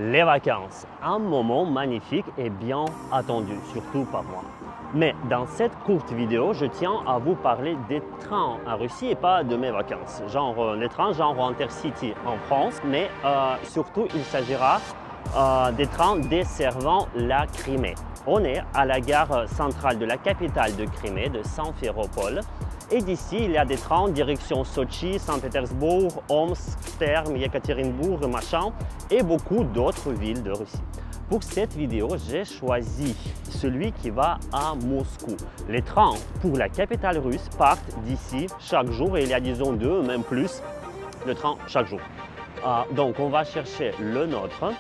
Les vacances, un moment magnifique et bien attendu, surtout par moi. Mais dans cette courte vidéo, je tiens à vous parler des trains en Russie et pas de mes vacances. Genre les trains genre Intercity en France, mais surtout il s'agira des trains desservant la Crimée. On est à la gare centrale de la capitale de Crimée, de Simferopol. Et d'ici, il y a des trains en direction Sochi, Saint-Pétersbourg, Omsk, Perm, Yekaterinbourg, Machin et beaucoup d'autres villes de Russie. Pour cette vidéo, j'ai choisi celui qui va à Moscou. Les trains pour la capitale russe partent d'ici chaque jour et il y a disons 2, même plus, de trains chaque jour. Donc on va chercher le nôtre.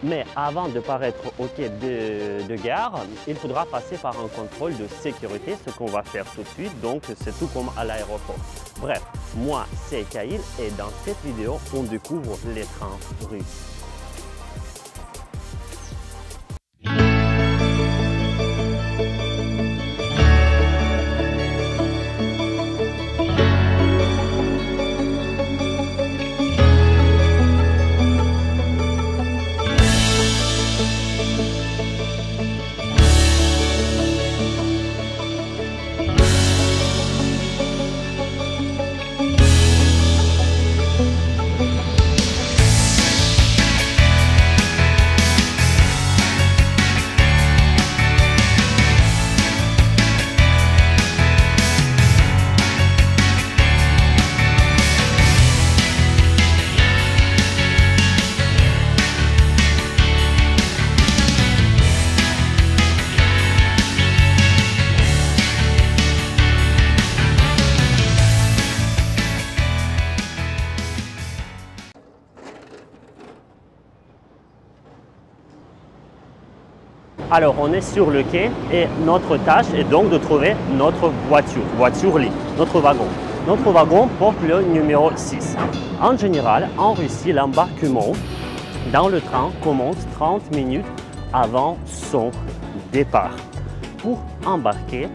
Mais avant de paraître au quai de gare, il faudra passer par un contrôle de sécurité, ce qu'on va faire tout de suite, donc c'est tout comme à l'aéroport. Bref, moi c'est Khaïl et dans cette vidéo, on découvre les trains russes. Alors, on est sur le quai et notre tâche est donc de trouver notre voiture-lit, notre wagon. Notre wagon porte le numéro 6. En général, en Russie, l'embarquement dans le train commence 30 minutes avant son départ. Pour embarquer,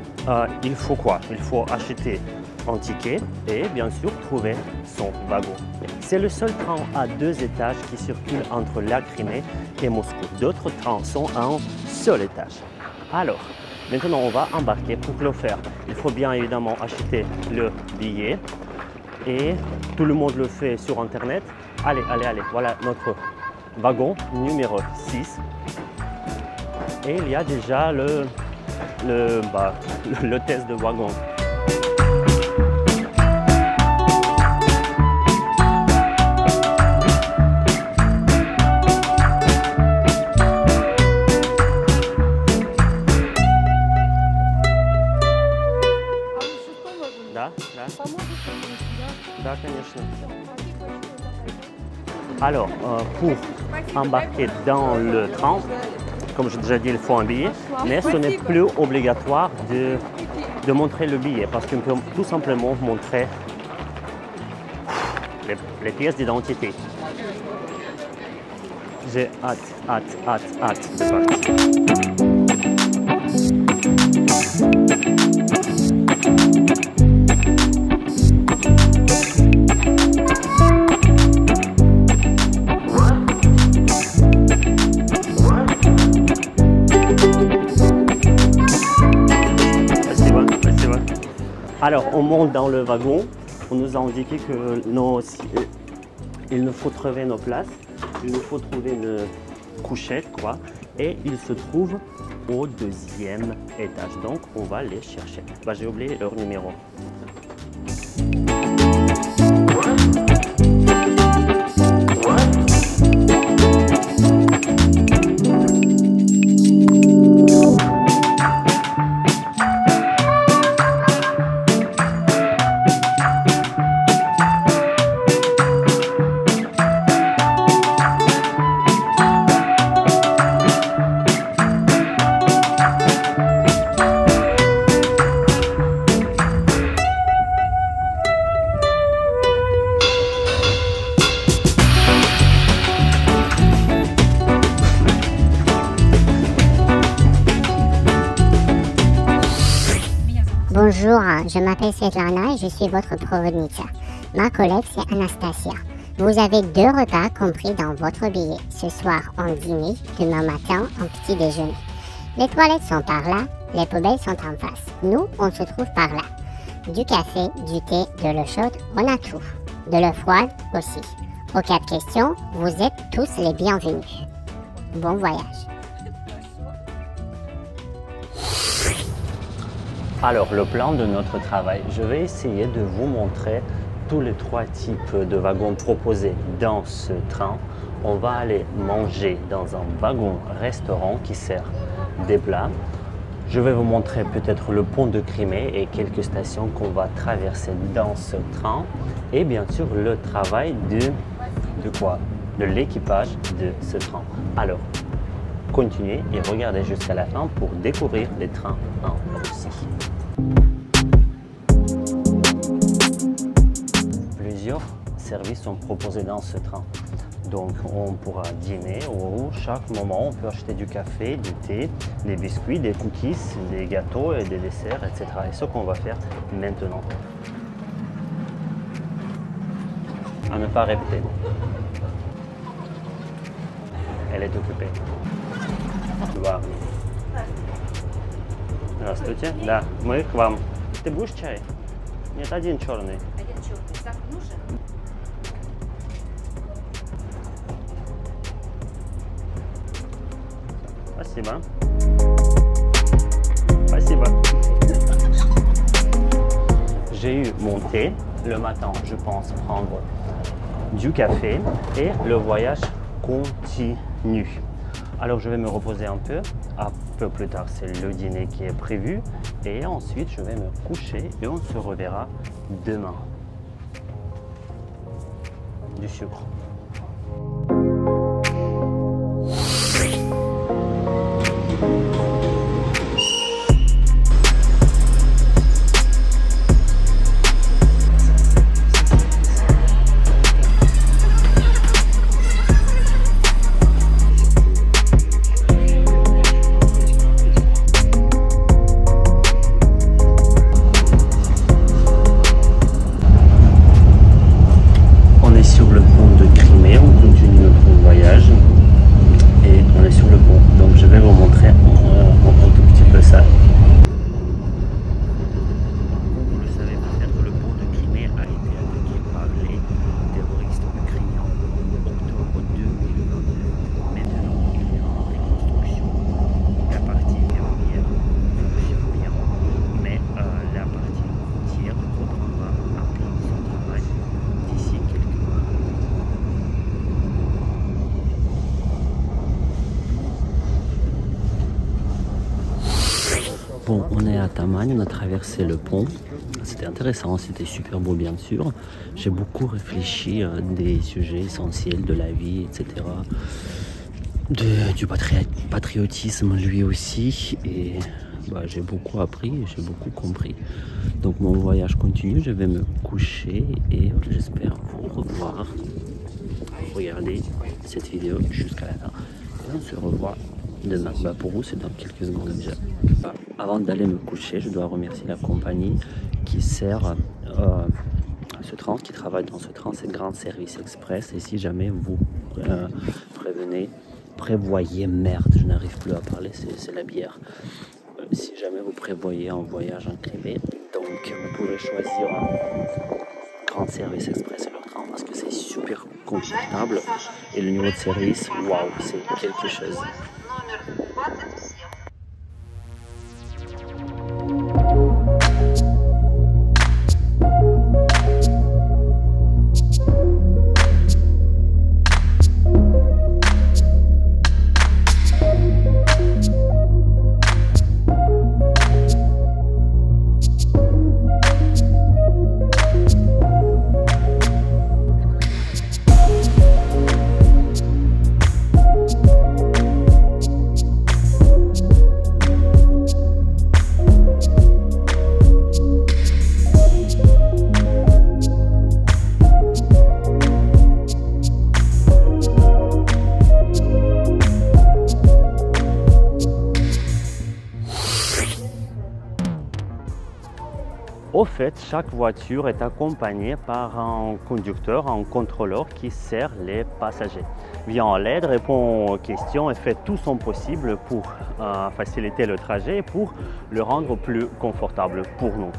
il faut quoi? Il faut acheter un ticket et bien sûr trouver son wagon. C'est le seul train à 2 étages qui circule entre la Crimée et Moscou. D'autres trains sont à un seul étage. Alors, maintenant on va embarquer. Pour le faire, il faut bien évidemment acheter le billet et tout le monde le fait sur internet. Allez, voilà notre wagon numéro 6 et il y a déjà le test de wagon. Да, конечно. Alors, pour embarquer dans le train, comme j'ai déjà dit, il faut un billet, mais ce n'est plus obligatoire de montrer le billet parce qu'on peut tout simplement montrer les pièces d'identité. J'ai hâte de partir. Alors, on monte dans le wagon. On nous a indiqué que il nous faut trouver nos places. Il nous faut trouver une couchette, quoi. Et il se trouve au 2e étage. Donc, on va les chercher. J'ai oublié leur numéro. Bonjour, je m'appelle Svetlana et je suis votre provodnica. Ma collègue c'est Anastasia. Vous avez 2 repas compris dans votre billet. Ce soir en dîner, demain matin en petit déjeuner. Les toilettes sont par là, les poubelles sont en face. Nous, on se trouve par là. Du café, du thé, de l'eau chaude, on a tout. De l'eau froide aussi. Au cas de question, vous êtes tous les bienvenus. Bon voyage. Alors, le plan de notre travail, je vais essayer de vous montrer tous les 3 types de wagons proposés dans ce train. On va aller manger dans un wagon-restaurant qui sert des plats. Je vais vous montrer peut-être le pont de Crimée et quelques stations qu'on va traverser dans ce train. Et bien sûr, le travail de l'équipage de ce train. Alors, continuez et regardez jusqu'à la fin pour découvrir les trains en Russie. Plusieurs services sont proposés dans ce train. Donc on pourra dîner ou chaque moment on peut acheter du café, du thé, des biscuits, des cookies, des gâteaux et des desserts, etc. Et ce qu'on va faire maintenant. À ne pas répéter. Elle est occupée. Здравствуйте. Да, мы к вам. Ты будешь чай? Нет, один черный. Один черный. Сахар нужен? Спасибо. Спасибо. J'ai eu mon thé. Le matin, je pense prendre du café et le voyage continue. Alors, je vais me reposer un peu. Un peu plus tard, c'est le dîner qui est prévu. Et ensuite, je vais me coucher et on se reverra demain. Du sucre. Bon, on est à Taman, on a traversé le pont. C'était intéressant, c'était super beau bien sûr. J'ai beaucoup réfléchi à des sujets essentiels de la vie, etc. Du patriotisme lui aussi. Et bah, j'ai beaucoup appris, j'ai beaucoup compris. Donc mon voyage continue, je vais me coucher et j'espère vous revoir. Regardez cette vidéo jusqu'à la fin. Et on se revoit demain. Bah, pour vous, c'est dans quelques secondes déjà. Avant d'aller me coucher, je dois remercier la compagnie qui sert ce train, qui travaille dans ce train, c'est Grand Service Express. Et si jamais vous prévoyez, merde, je n'arrive plus à parler, c'est la bière. Si jamais vous prévoyez un voyage en Crimée, donc vous pouvez choisir un Grand Service Express et leur train parce que c'est super confortable et le niveau de service, waouh, c'est quelque chose. Au fait, chaque voiture est accompagnée par un conducteur, un contrôleur qui sert les passagers. Vient en aide, répond aux questions et fait tout son possible pour faciliter le trajet et pour le rendre plus confortable pour nous.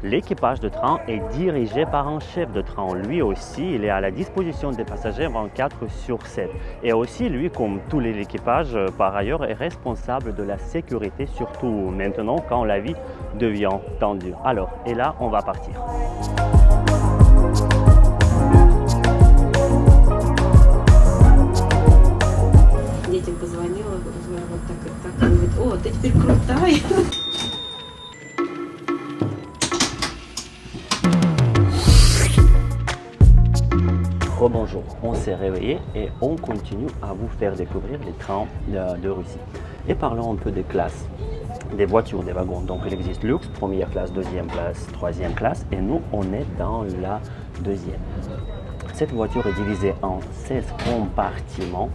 L'équipage de train est dirigé par un chef de train. Lui aussi, il est à la disposition des passagers 24/7. Et aussi, lui, comme tout l'équipage, par ailleurs, est responsable de la sécurité, surtout maintenant quand la vie devient tendue. Alors, et là, on va partir. Детям позвонила, говорю, вот так и так. Она говорит, о, ты теперь крутая. Bonjour, on s'est réveillé et on continue à vous faire découvrir les trains de Russie. Et parlons un peu des classes, des voitures, des wagons. Donc il existe luxe, première classe, deuxième classe, troisième classe et nous on est dans la deuxième. Cette voiture est divisée en 16 compartiments,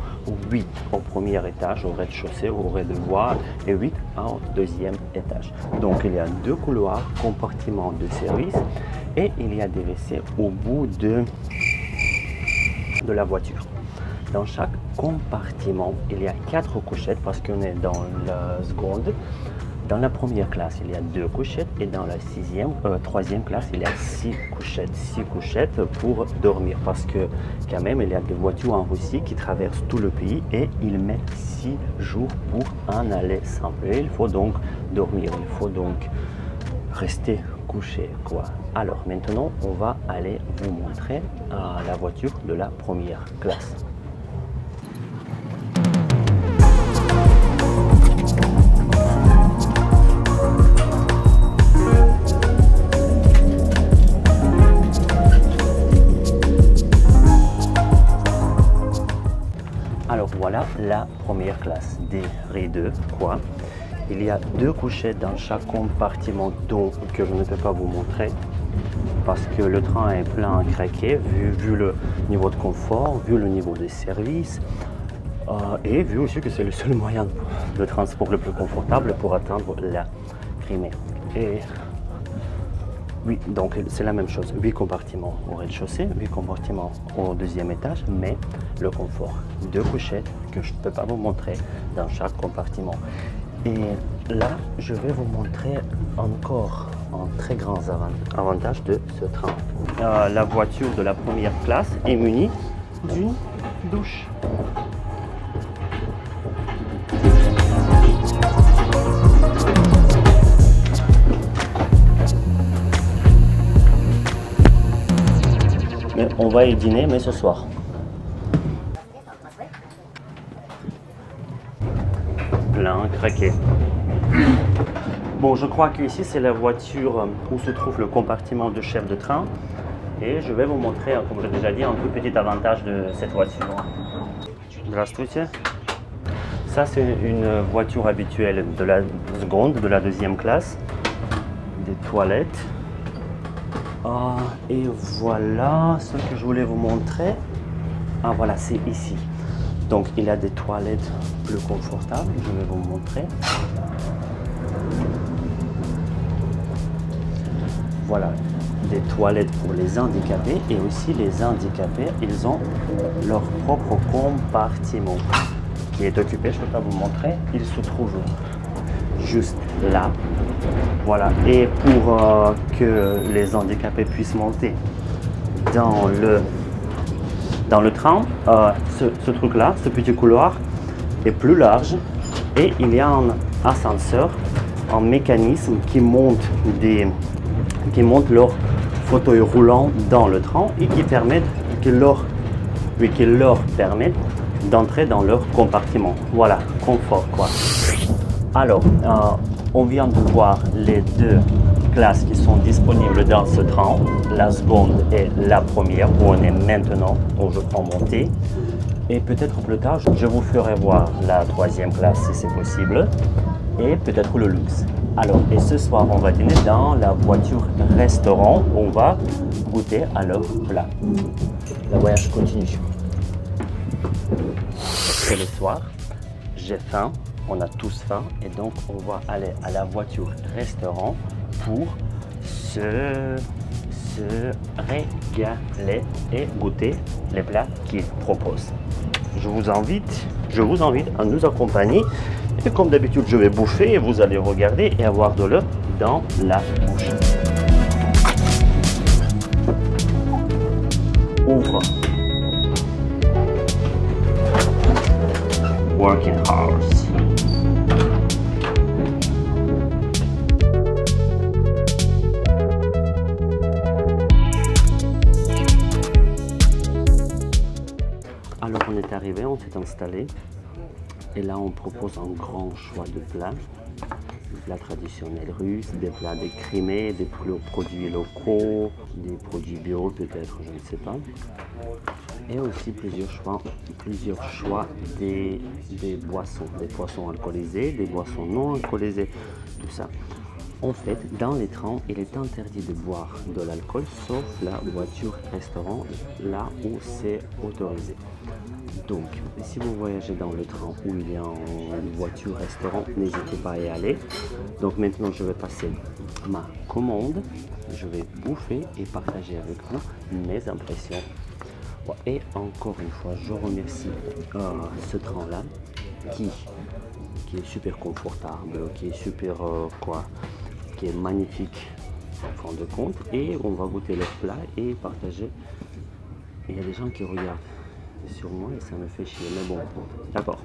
8 au premier étage, au rez-de-chaussée, au rez-de-voie et 8 au deuxième étage. Donc il y a 2 couloirs, compartiments de service et il y a des WC au bout de la voiture. Dans chaque compartiment, il y a 4 couchettes parce qu'on est dans la seconde. Dans la première classe, il y a 2 couchettes et dans la troisième classe, il y a 6 couchettes. 6 couchettes pour dormir parce que quand même, il y a des voitures en Russie qui traversent tout le pays et ils mettent 6 jours pour un aller simple. Et il faut donc dormir, il faut donc rester couché, quoi. Alors maintenant, on va aller vous montrer la voiture de la première classe. Alors voilà la première classe des rideaux, quoi. Il y a 2 couchettes dans chaque compartiment que je ne peux pas vous montrer parce que le train est plein à craquer vu le niveau de confort, vu le niveau de service et vu aussi que c'est le seul moyen de transport le plus confortable pour atteindre la Crimée. Et oui, donc c'est la même chose, 8 compartiments au rez-de-chaussée, 8 compartiments au deuxième étage, mais le confort, 2 couchettes que je ne peux pas vous montrer dans chaque compartiment. Et là, je vais vous montrer encore un très grand avantage de ce train. La voiture de la première classe est munie d'une douche. Mais on va y dîner, mais ce soir. Plein, craqué. Bon, je crois qu'ici c'est la voiture où se trouve le compartiment de chef de train et je vais vous montrer, comme j'ai déjà dit, un tout petit avantage de cette voiture. Здравствуйте. Ça c'est une voiture habituelle de la seconde, de la deuxième classe, des toilettes. Et voilà ce que je voulais vous montrer. Ah voilà, c'est ici. Donc il y a des toilettes plus confortables, je vais vous montrer. Voilà, des toilettes pour les handicapés et aussi les handicapés, ils ont leur propre compartiment qui est occupé, je ne peux pas vous montrer, il se trouve juste là. Voilà, et pour que les handicapés puissent monter dans le train, ce truc-là, ce petit couloir est plus large et il y a un ascenseur, un mécanisme qui monte leur fauteuil roulant dans le train et qui leur permet d'entrer dans leur compartiment. Voilà, confort quoi. Alors, on vient de voir les 2 classes qui sont disponibles dans ce train, la seconde et la première, où on est maintenant, où je prends mon thé. Et peut-être plus tard, je vous ferai voir la 3e classe si c'est possible, et peut-être le luxe. Alors, et ce soir, on va dîner dans la voiture restaurant, où on va goûter à leur plat. Le voyage continue. C'est le soir, j'ai faim. On a tous faim et donc on va aller à la voiture restaurant pour se régaler et goûter les plats qu'ils proposent. Je vous invite à nous accompagner. Et comme d'habitude, je vais bouffer et vous allez regarder et avoir de l'eau dans la bouche. Ouvre. Working hours. Alors on est arrivé, on s'est installé et là on propose un grand choix de plats. Des plats traditionnels russes, des plats décrimés, des produits locaux, des produits bio peut-être, je ne sais pas. Et aussi plusieurs choix des boissons alcoolisées, des boissons non alcoolisées, tout ça. En fait, dans les trains, il est interdit de boire de l'alcool sauf la voiture-restaurant, là où c'est autorisé. Donc, si vous voyagez dans le train où il y a une voiture-restaurant, n'hésitez pas à y aller. Donc maintenant, je vais passer ma commande, je vais bouffer et partager avec vous mes impressions. Et encore une fois, je remercie ce train-là qui est super confortable, qui est super qui est magnifique en fin de compte. Et on va goûter les plats et partager. Il y a des gens qui regardent sur moi et ça me fait chier, mais bon, d'accord.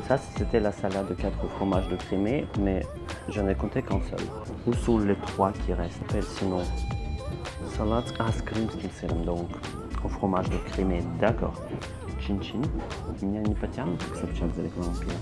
Ça, c'était la salade de 4 fromages de crémé, mais je n'ai compté qu'un seul. Où sont les 3 qui restent? Sinon, salade крымским сыром, donc au fromage de crémé, d'accord. Чин-чин. Меня не потянут, как Собчак за рекламу пива.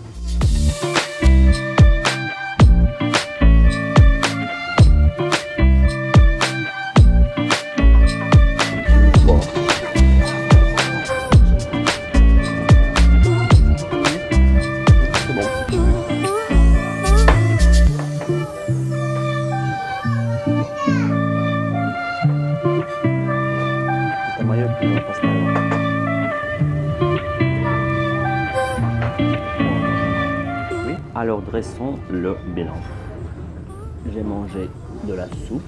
Alors dressons le bilan. J'ai mangé de la soupe.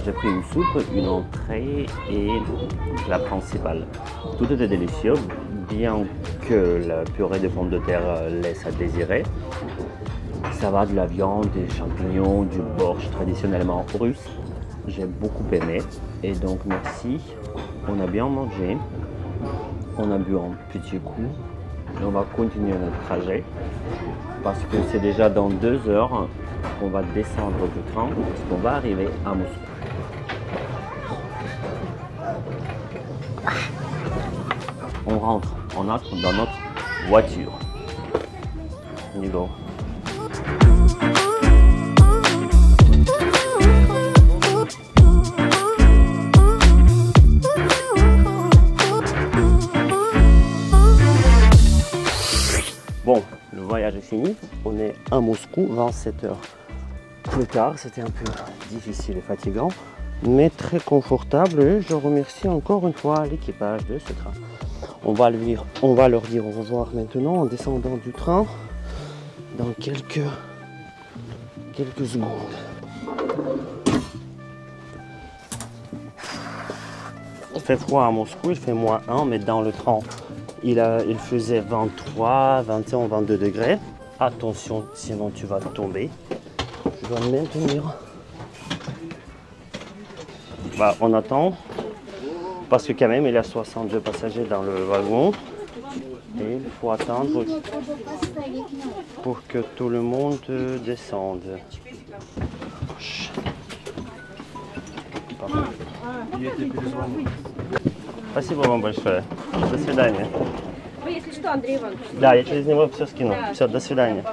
J'ai pris une soupe, une entrée et la principale. Tout était délicieux, bien que la purée de pommes de terre laisse à désirer. Ça va de la viande, des champignons, du borsch traditionnellement russe. J'ai beaucoup aimé et donc merci. On a bien mangé, on a bu un petit coup et on va continuer notre trajet parce que c'est déjà dans 2 heures qu'on va descendre du train parce qu'on va arriver à Moscou. On rentre dans notre voiture. On y go. Bon, le voyage est fini. On est à Moscou, 27 heures plus tard. C'était un peu difficile et fatigant, mais très confortable. Et je remercie encore une fois l'équipage de ce train. On va leur dire au revoir maintenant en descendant du train dans quelques secondes. Il fait froid à Moscou, il fait -1, mais dans le train, il faisait 23, 21, 22 degrés. Attention, sinon tu vas tomber. Je dois maintenir. On attend. Parce que quand même, il y a 62 passagers dans le wagon. Et il faut attendre pour que tout le monde descende. Спасибо вам большое. До свидания. Если что, Андрей Иванович. Да, я через него все скину. Все, до свидания.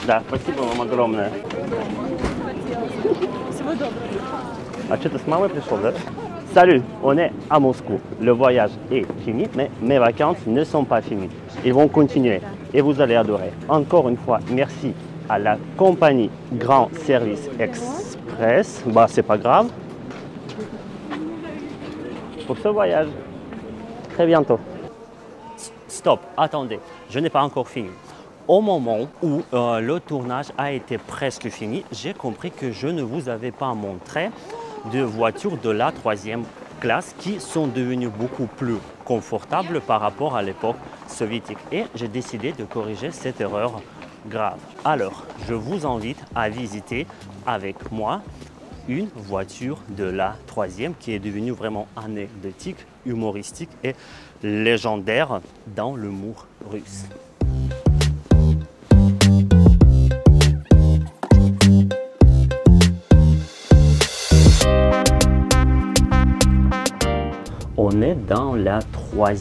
Да, спасибо вам огромное. Всего доброго. А что, ты с мамой пришел, да? Salut, on est à Moscou. Le voyage est fini, mais mes vacances ne sont pas finies. Ils vont continuer et vous allez adorer. Encore une fois, merci à la compagnie Grand Service Express. C'est pas grave. Pour ce voyage. Très bientôt. stop, attendez, je n'ai pas encore fini. Au moment où le tournage a été presque fini, j'ai compris que je ne vous avais pas montré de voitures de la 3e classe qui sont devenues beaucoup plus confortables par rapport à l'époque soviétique. Et j'ai décidé de corriger cette erreur grave. Alors, je vous invite à visiter avec moi une voiture de la 3e qui est devenue vraiment anecdotique, humoristique et légendaire dans l'humour russe. On est dans la 3e.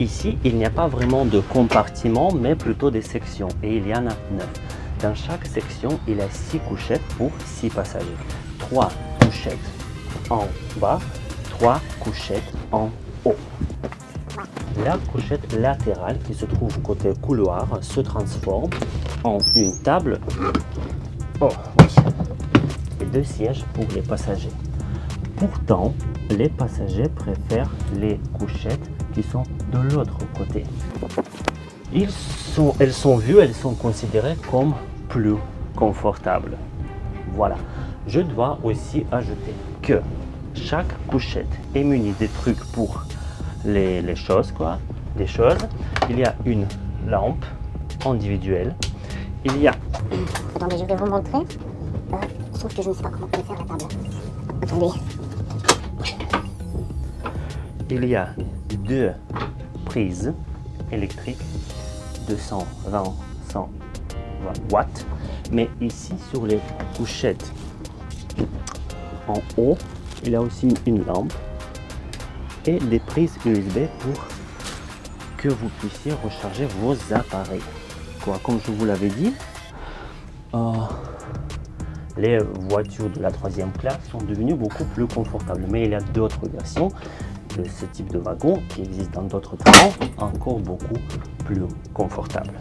Ici, il n'y a pas vraiment de compartiment, mais plutôt des sections. Et il y en a 9. Dans chaque section, il y a 6 couchettes pour 6 passagers. 3 couchettes en bas, 3 couchettes en haut. La couchette latérale qui se trouve côté couloir se transforme en une table et 2 sièges pour les passagers. Pourtant, les passagers préfèrent les couchettes qui sont de l'autre côté. Elles sont vues, elles sont considérées comme plus confortables. Voilà. Je dois aussi ajouter que chaque couchette est munie des trucs pour les choses, quoi. Des choses. Il y a une lampe individuelle. Il y a... Attendez, je vais vous montrer. Sauf que je ne sais pas comment on peut faire la table. Attendez. Il y a 2 prises électriques de 120 watts. Mais ici, sur les couchettes en haut, il y a aussi une lampe et des prises USB pour que vous puissiez recharger vos appareils. Comme je vous l'avais dit, les voitures de la 3e classe sont devenues beaucoup plus confortables. Mais il y a d'autres versions de ce type de wagon qui existent dans d'autres trains, encore beaucoup plus confortables.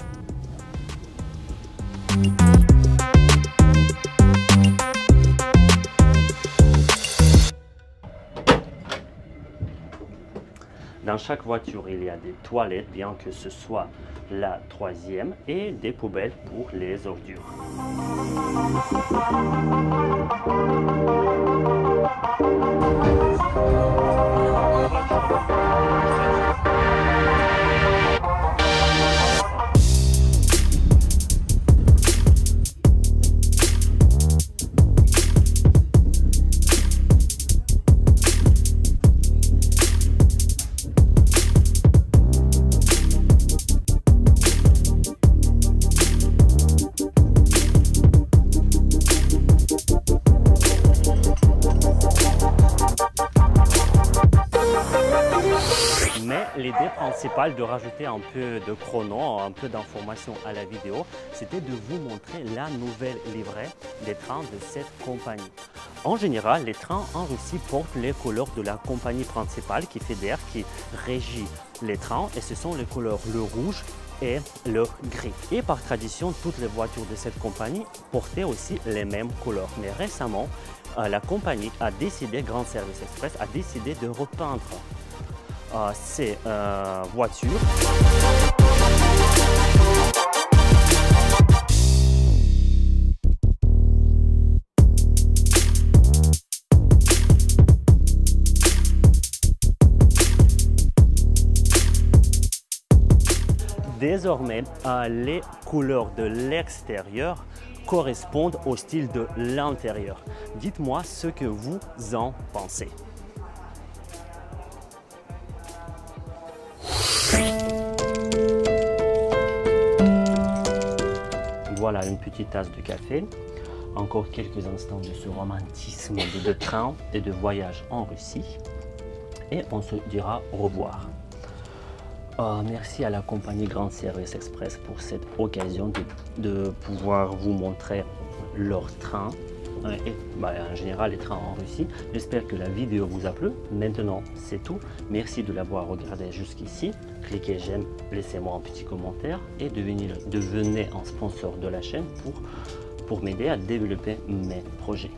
Dans chaque voiture, il y a des toilettes, bien que ce soit la 3e, et des poubelles pour les ordures. L'idée principale de rajouter un peu de chrono, un peu d'informations à la vidéo, c'était de vous montrer la nouvelle livrée des trains de cette compagnie. En général, les trains en Russie portent les couleurs de la compagnie principale qui fédère, qui régit les trains, et ce sont les couleurs le rouge et le gris. Et par tradition, toutes les voitures de cette compagnie portaient aussi les mêmes couleurs. Mais récemment, la compagnie a décidé, Grand Service Express, a décidé de repeindre ces voitures. Désormais, les couleurs de l'extérieur correspondent au style de l'intérieur. Dites-moi ce que vous en pensez. Voilà une petite tasse de café. Encore quelques instants de ce romantisme de train et de voyage en Russie. Et on se dira au revoir. Merci à la compagnie Grand Service Express pour cette occasion de pouvoir vous montrer leur train. Et en général les trains en Russie. J'espère que la vidéo vous a plu. Maintenant c'est tout. Merci de l'avoir regardé jusqu'ici. Cliquez j'aime, laissez-moi un petit commentaire et devenez un sponsor de la chaîne pour m'aider à développer mes projets.